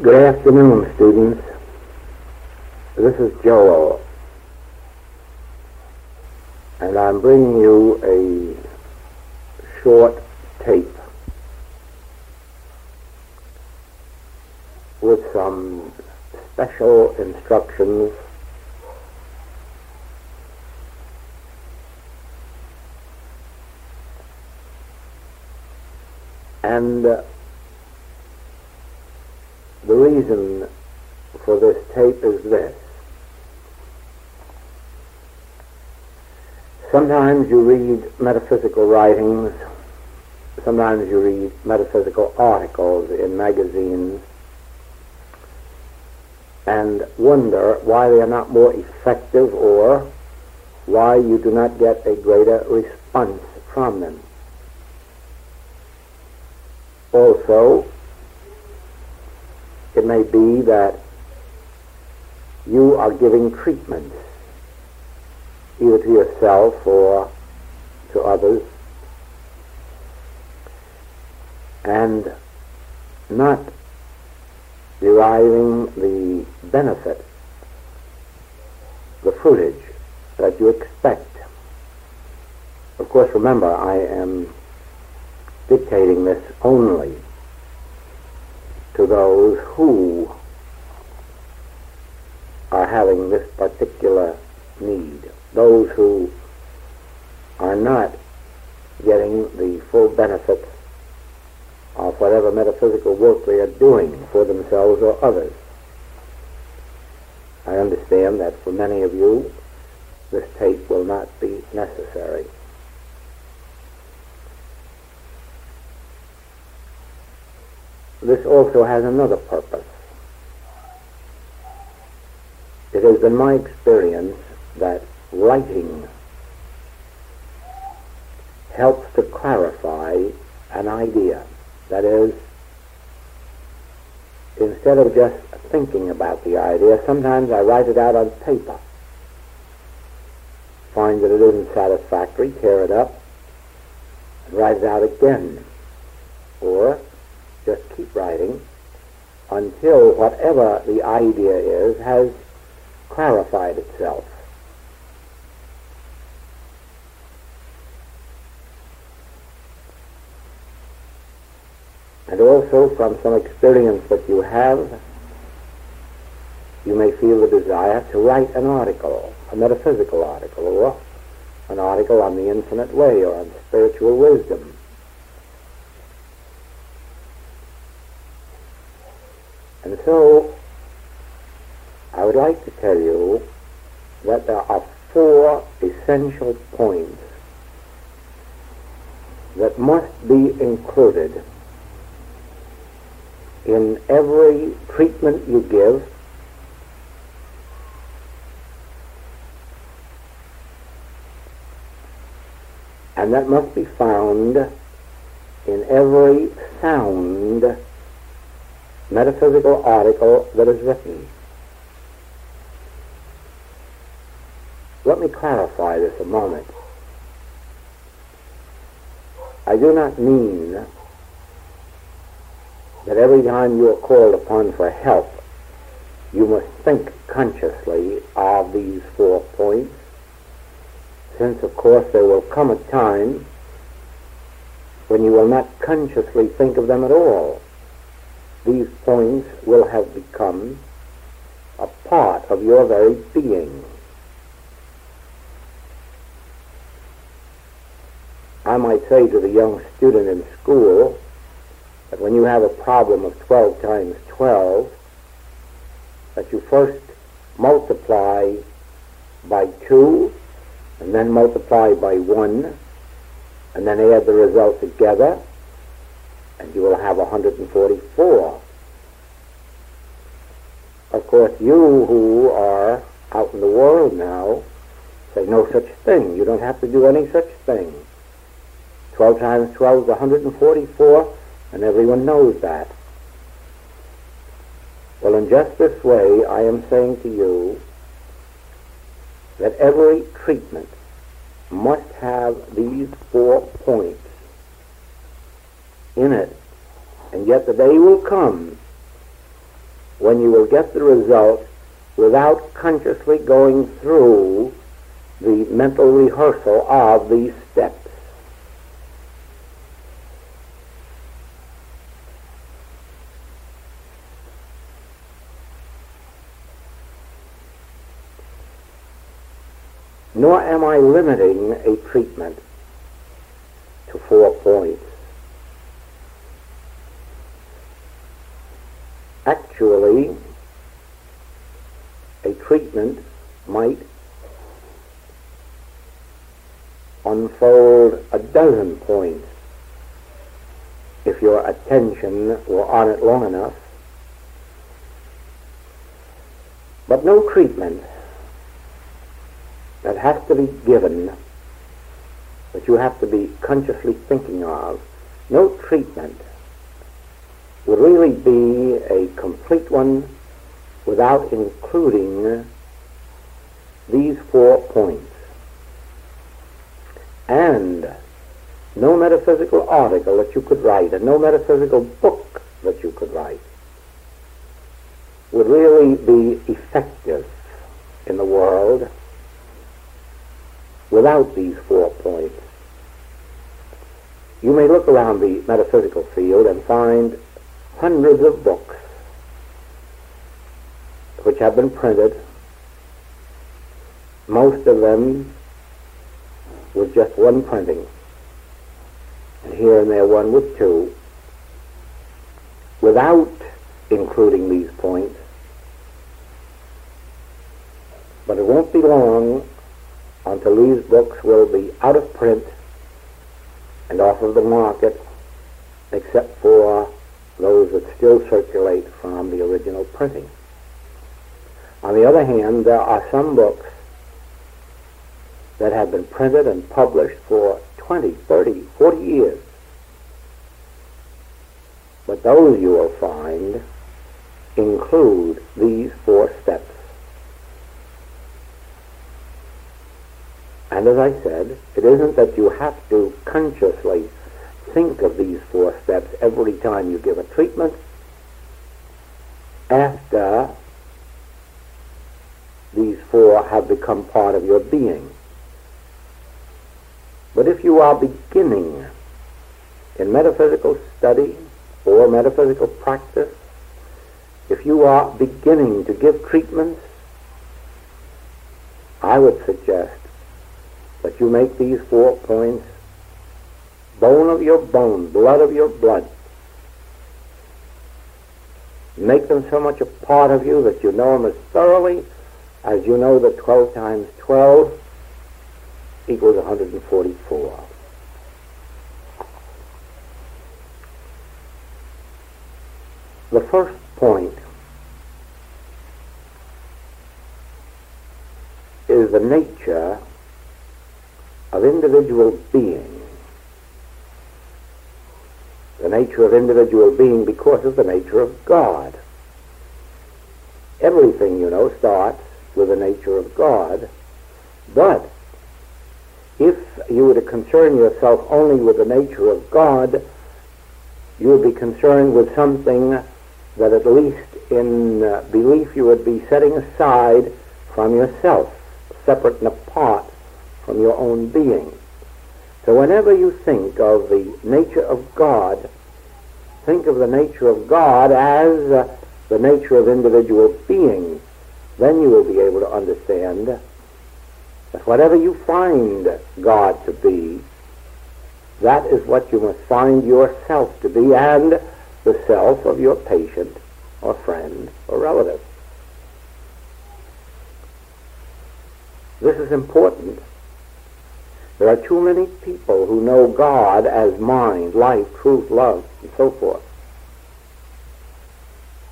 Good afternoon, students. This is Joel, and I'm bringing you a short tape with some special instructions and the reason for this tape is this. Sometimes you read metaphysical writings, sometimes you read metaphysical articles in magazines and wonder why they are not more effective or why you do not get a greater response from them. Also, it may be that you are giving treatments either to yourself or to others and not deriving the benefit, the fruitage that you expect. Of course, remember, I am dictating this only to those who are having this particular need, those who are not getting the full benefit of whatever metaphysical work they are doing for themselves or others. I understand that for many of you, this tape will not be necessary. This also has another purpose. It has been my experience that writing helps to clarify an idea. That is, instead of just thinking about the idea, sometimes I write it out on paper, find that it isn't satisfactory, tear it up, and write it out again, or just keep writing until whatever the idea is has clarified itself. And also, from some experience that you have, you may feel the desire to write an article, a metaphysical article, or an article on the infinite way, or on spiritual wisdom. And so, I would like to tell you that there are 4 essential points that must be included in every treatment you give, and that must be found in every sound metaphysical article that is written. Let me clarify this a moment. I do not mean that every time you are called upon for help, you must think consciously of these 4 points, since, of course, there will come a time when you will not consciously think of them at all. These points will have become a part of your very being. I might say to the young student in school that when you have a problem of 12 times 12, that you first multiply by 2, and then multiply by 1, and then add the result together, and you will have 144. Of course, you who are out in the world now say no such thing. You don't have to do any such thing. 12 times 12 is 144, and everyone knows that. Well, in just this way, I am saying to you that every treatment must have these 4 points in it, and yet the day will come when you will get the result without consciously going through the mental rehearsal of these steps. Nor am I limiting a treatment to 4 points. Actually, a treatment might unfold a dozen points if your attention were on it long enough. But no treatment that has to be given, that you have to be consciously thinking of, no treatment would really be a complete one without including these 4 points. And no metaphysical article that you could write, and no metaphysical book that you could write, would really be effective in the world without these 4 points. You may look around the metaphysical field and find hundreds of books which have been printed, most of them with just one printing, and here and there one with 2, without including these points. But it won't be long until these books will be out of print and off of the market, except for those that still circulate from the original printing. On the other hand, there are some books that have been printed and published for 20, 30, 40 years. But those, you will find, include these 4 steps. And as I said, it isn't that you have to consciously think of these 4 steps every time you give a treatment after these 4 have become part of your being. But if you are beginning in metaphysical study or metaphysical practice, if you are beginning to give treatments, I would suggest that you make these 4 points bone of your bone, blood of your blood. Make them so much a part of you that you know them as thoroughly as you know that 12 times 12 equals 144. The first point is the nature of individual being. The nature of individual being because of the nature of God. Everything, you know, starts with the nature of God, but if you were to concern yourself only with the nature of God, you would be concerned with something that at least in belief you would be setting aside from yourself, separate and apart from your own being. So whenever you think of the nature of God, think of the nature of God as the nature of individual being. Then you will be able to understand that whatever you find God to be, that is what you must find yourself to be, and the self of your patient or friend or relative. This is important. There are too many people who know God as mind, life, truth, love, and so forth,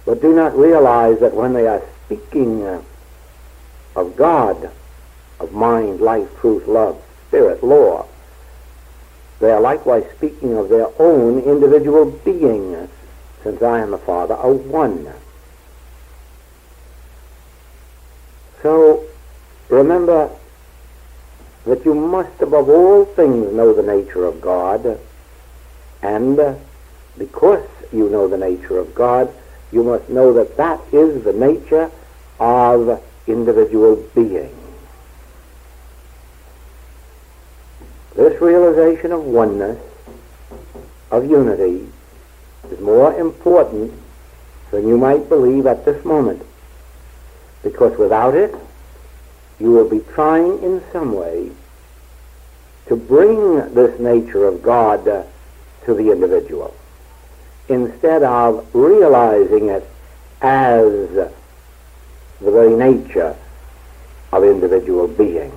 but do not realize that when they are speaking of God, of mind, life, truth, love, spirit, law, they are likewise speaking of their own individual being, since I and the Father are one. So remember that you must above all things know the nature of God, and because you know the nature of God, you must know that that is the nature of individual being. This realization of oneness, of unity, is more important than you might believe at this moment, because without it, you will be trying in some way to bring this nature of God to the individual, instead of realizing it as the very nature of individual being.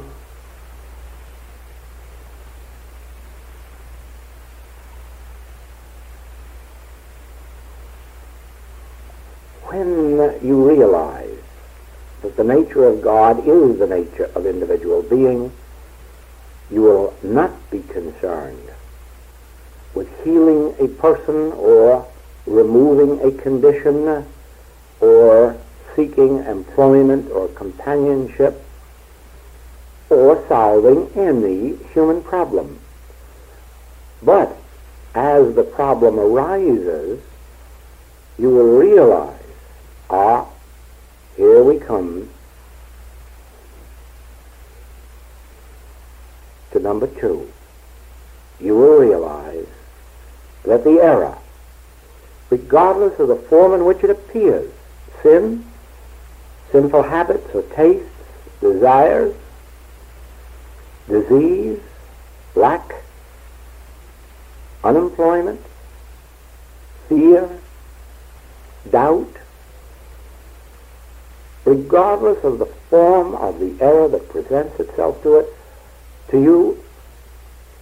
When you realize that the nature of God is the nature of individual being, you will not be concerned with healing a person or removing a condition or seeking employment or companionship or solving any human problem. But as the problem arises, you will realize, here we come to number 2. You will realize that the error, regardless of the form in which it appears, sin, sinful habits or tastes, desires, disease, lack, unemployment, fear, doubt, regardless of the form of the error that presents itself to you,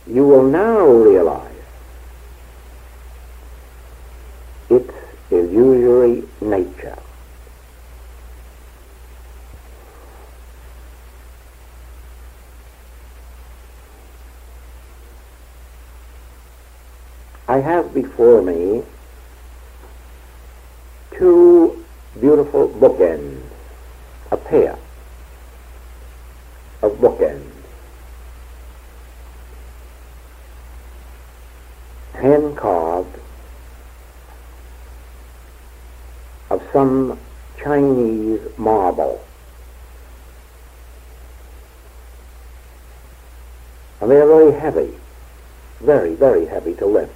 you will now realize its illusory nature. I have before me 2 beautiful bookends, a pair of bookends, hand-carved of some Chinese marble. And they are very heavy, very, very heavy to lift.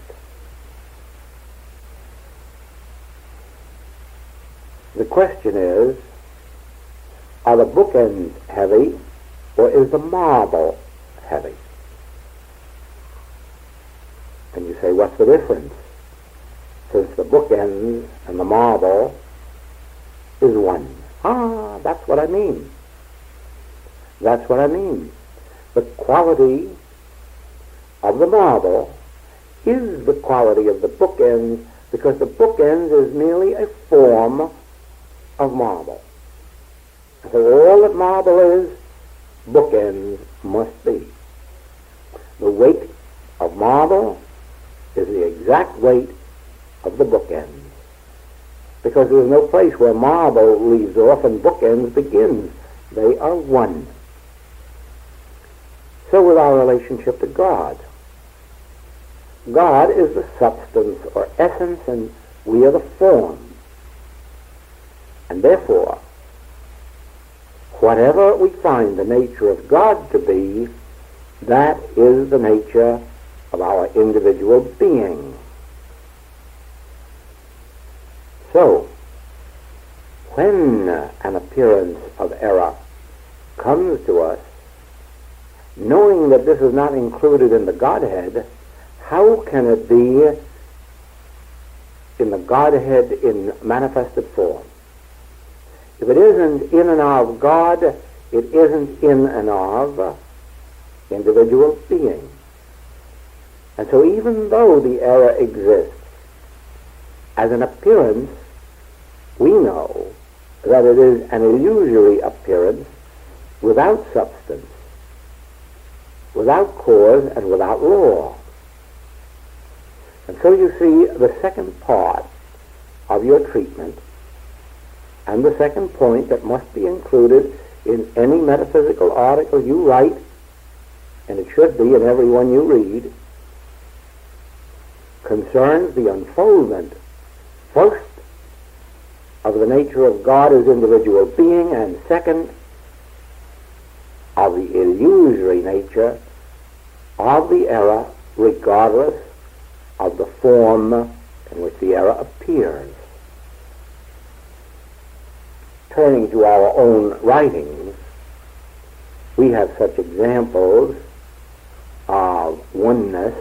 The question is, are the bookends heavy, or is the marble heavy? And you say, what's the difference? Since the bookends and the marble is one. That's what I mean. That's what I mean. The quality of the marble is the quality of the bookends, because the bookends is merely a form of marble. So all that marble is, bookends must be. The weight of marble is the exact weight of the bookends, because there's no place where marble leaves off and bookends begins. They are one. So with our relationship to God. God is the substance or essence, and we are the form. And therefore, whatever we find the nature of God to be, that is the nature of our individual being. So, when an appearance of error comes to us, knowing that this is not included in the Godhead, how can it be in the Godhead in manifested form? If it isn't in and of God, it isn't in and of individual being. And so even though the error exists as an appearance, we know that it is an illusory appearance without substance, without cause, and without law. And so you see, the second part of your treatment, and the second point that must be included in any metaphysical article you write, and it should be in every one you read, concerns the unfoldment, first, of the nature of God as individual being, and second, of the illusory nature of the error, regardless of the form in which the error appears. Turning to our own writings, we have such examples of oneness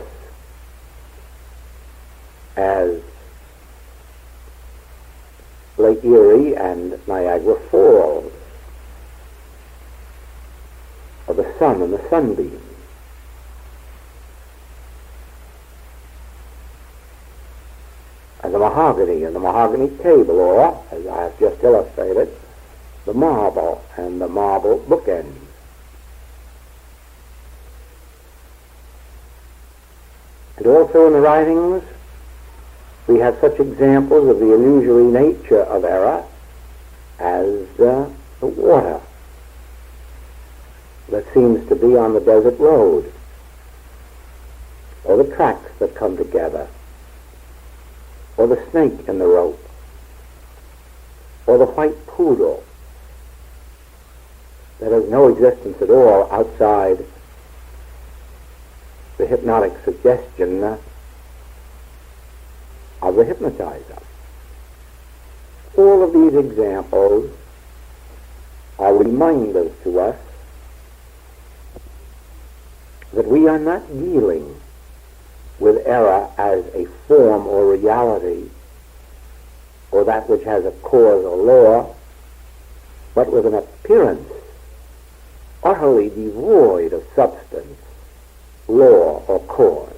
as Lake Erie and Niagara Falls, of the sun and the sunbeam. And the mahogany and the mahogany table, or, as I have just illustrated, the marble and the marble bookends. And also in the writings, we have such examples of the illusory nature of error as the water that seems to be on the desert road, or the tracks that come together, or the snake in the rope, or the white poodle that has no existence at all outside the hypnotic suggestion of the hypnotizer. All of these examples are reminders to us that we are not dealing with error as a form or reality, or that which has a cause or law, but with an appearance utterly devoid of substance, law, or cause.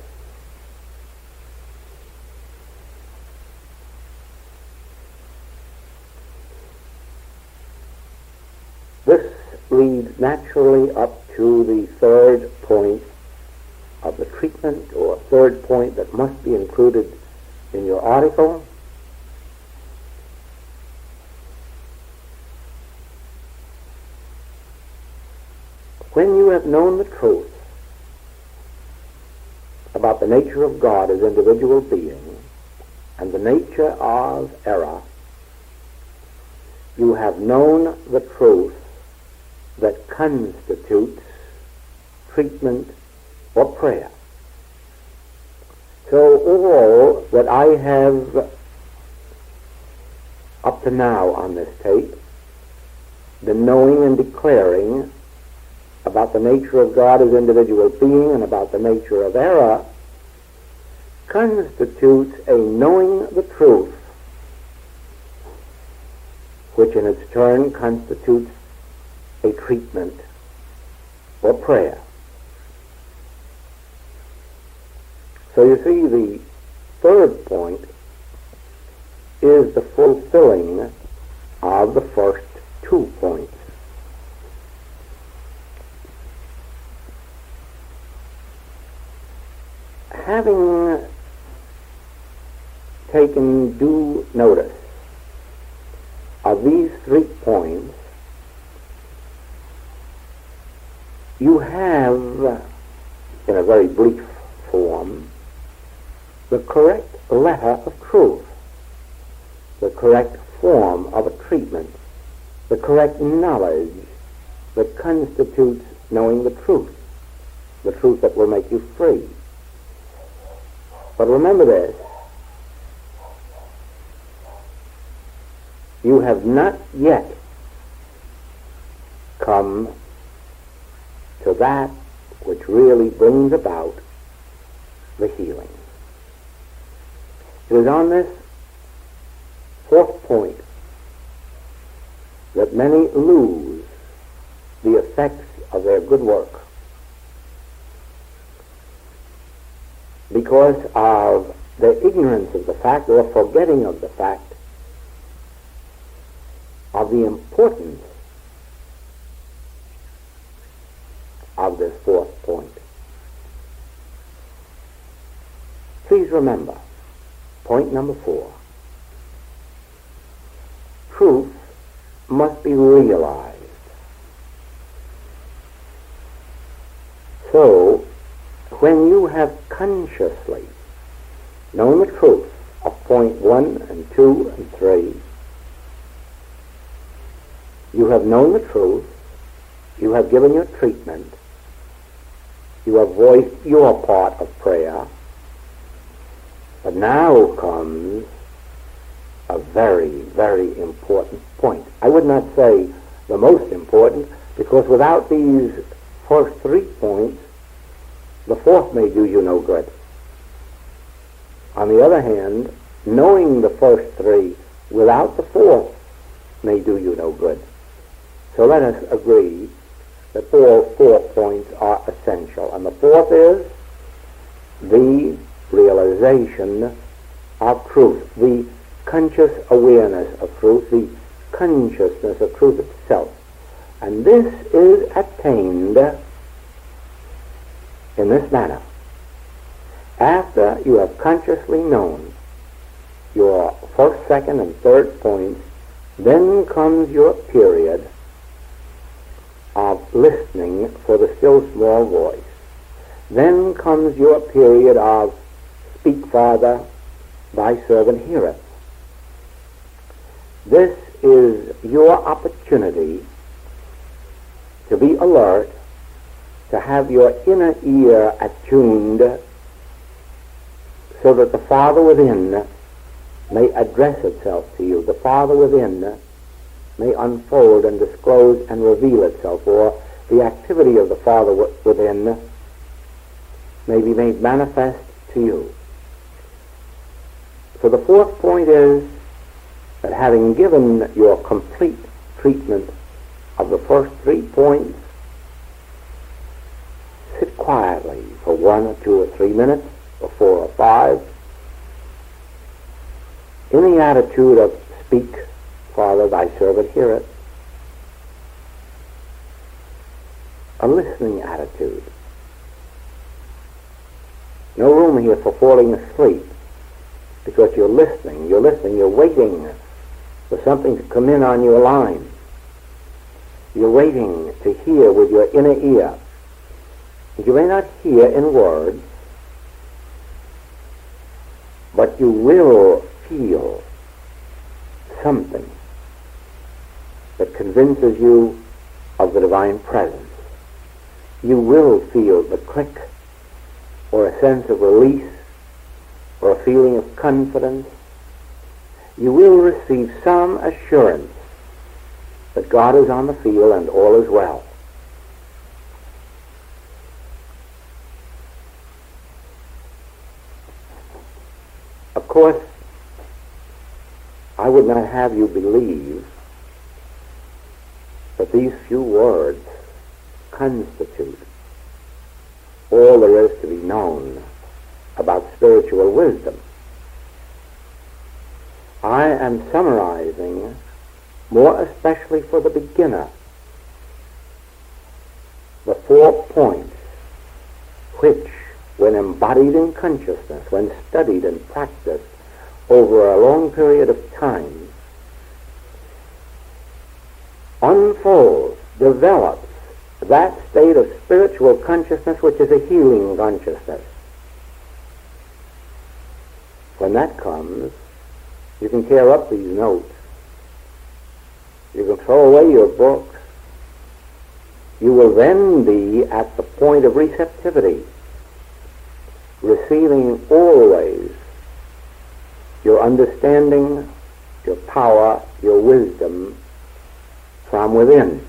This leads naturally up to the third point of the treatment, or third point that must be included in your article. When you have known the truth about the nature of God as individual being and the nature of error, you have known the truth that constitutes treatment or prayer. So all that I have up to now on this tape been knowing and declaring about the nature of God as individual being and about the nature of error constitutes a knowing the truth, which in its turn constitutes a treatment or prayer. So you see, the third point is the fulfilling of the first 2 points. Having taken due notice of these 3 points, you have, in a very brief form, the correct letter of truth, the correct form of a treatment, the correct knowledge that constitutes knowing the truth that will make you free. But remember this, you have not yet come to that which really brings about the healing. It is on this 4th point that many lose the effects of their good work because of their ignorance of the fact, or forgetting of the fact, of the importance of this 4th point. Please remember, point number 4, truth must be realized. So, when you have consciously known the truth of point 1 and 2 and 3, You have known the truth. You have given your treatment. You have voiced your part of prayer. But now comes a very, very important point. I would not say the most important, because without these first 3 points, the fourth may do you no good. On the other hand, knowing the first 3 without the fourth may do you no good. So let us agree that all 4 points are essential. And the fourth is the realization of truth, the conscious awareness of truth, the consciousness of truth itself. And this is attained in this manner. After you have consciously known your first, second, and third points, then comes your period of listening for the still small voice. Then comes your period of "Speak, Father, thy servant heareth." This is your opportunity to be alert, to have your inner ear attuned so that the Father within may address itself to you. The Father within may unfold and disclose and reveal itself, or the activity of the Father within may be made manifest to you. So the fourth point is that having given your complete treatment of the first 3 points, sit quietly for 1 or 2 or 3 minutes, or 4 or 5, in the attitude of "Speak, Father, thy servant heareth," a listening attitude. No room here for falling asleep, because you're listening, you're waiting for something to come in on your line. You're waiting to hear with your inner ear. You may not hear in words, but you will feel something that convinces you of the divine presence. You will feel the click, or a sense of release, or a feeling of confidence. You will receive some assurance that God is on the field and all is well. Of course, I would not have you believe that these few words constitute all there is to be known about spiritual wisdom. I am summarizing, more especially for the beginner, the 4 points which, when embodied in consciousness, when studied and practiced over a long period of time, unfolds, develops that state of spiritual consciousness which is a healing consciousness. When that comes, you can tear up these notes. You can throw away your books. You will then be at the point of receptivity, receiving always your understanding, your power, your wisdom from within.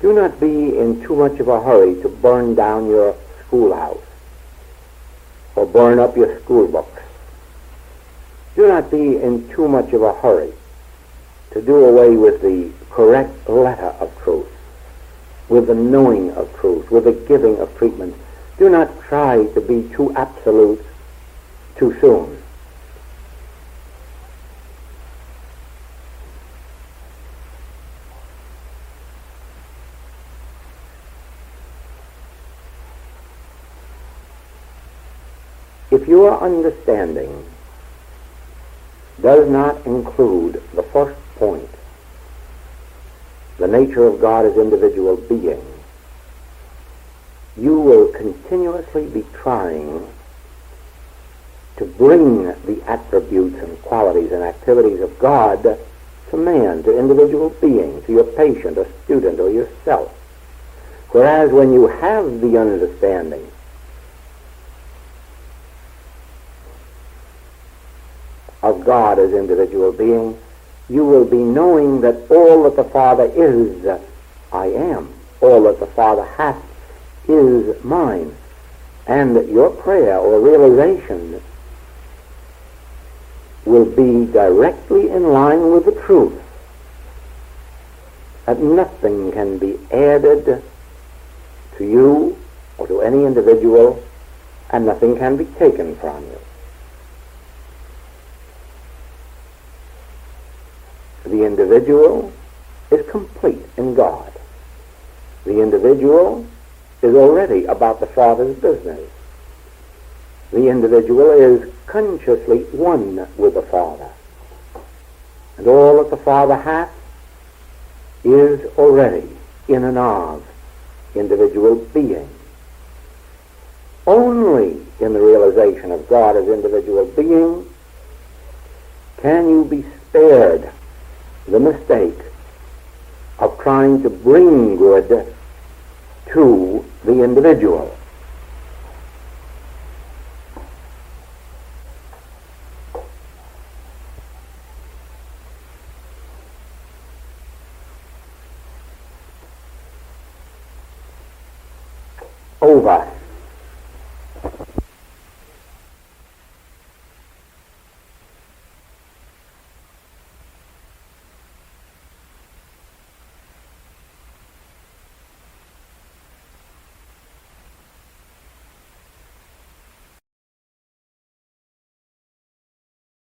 Do not be in too much of a hurry to burn down your schoolhouse or burn up your school books. Do not be in too much of a hurry to do away with the correct letter of truth, with the knowing of truth, with the giving of treatment. Do not try to be too absolute too soon. If your understanding does not include the first point, the nature of God as individual being, you will continuously be trying to bring the attributes and qualities and activities of God to man, to individual beings, to your patient or student or yourself. Whereas when you have the understanding of God as individual being, you will be knowing that all that the Father is, I am. All that the Father hath is mine. And that your prayer or realization will be directly in line with the truth. That nothing can be added to you or to any individual, and nothing can be taken from you. The individual is complete in God. The individual is already about the Father's business. The individual is consciously one with the Father. And all that the Father hath is already in and of individual being. Only in the realization of God as individual being can you be spared the mistake of trying to bring good to the individual. Over